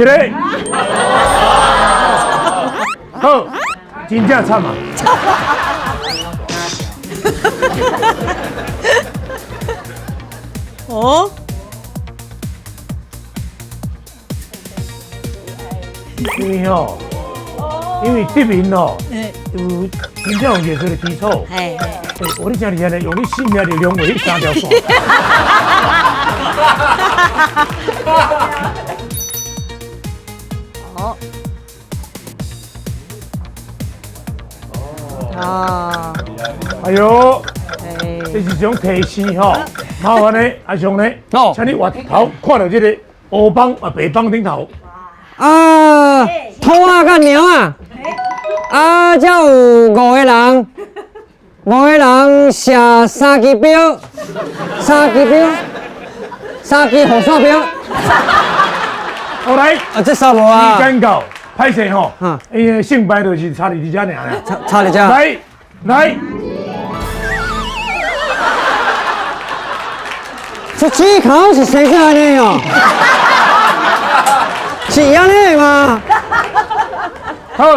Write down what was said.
一个，好，真正惨啊！哦，因为这边哦，哎有真正有艺术的基础。哎，我你讲厉害呢，用你性命的力量为你三条线。好，啊，哎呦，哎，这是种提示吼，麻烦呢，阿雄呢，哦请你回头看到这个黑帮啊白帮顶头，啊，兔啊甲猫啊，啊，才有5个人写3支标，三支护手标，后来啊，这啥无时啊？间到，歹势吼嗯，因为胜败就是差你这尔啦。差你这。来，这只口是谁家的哦？是安尼的吗？好。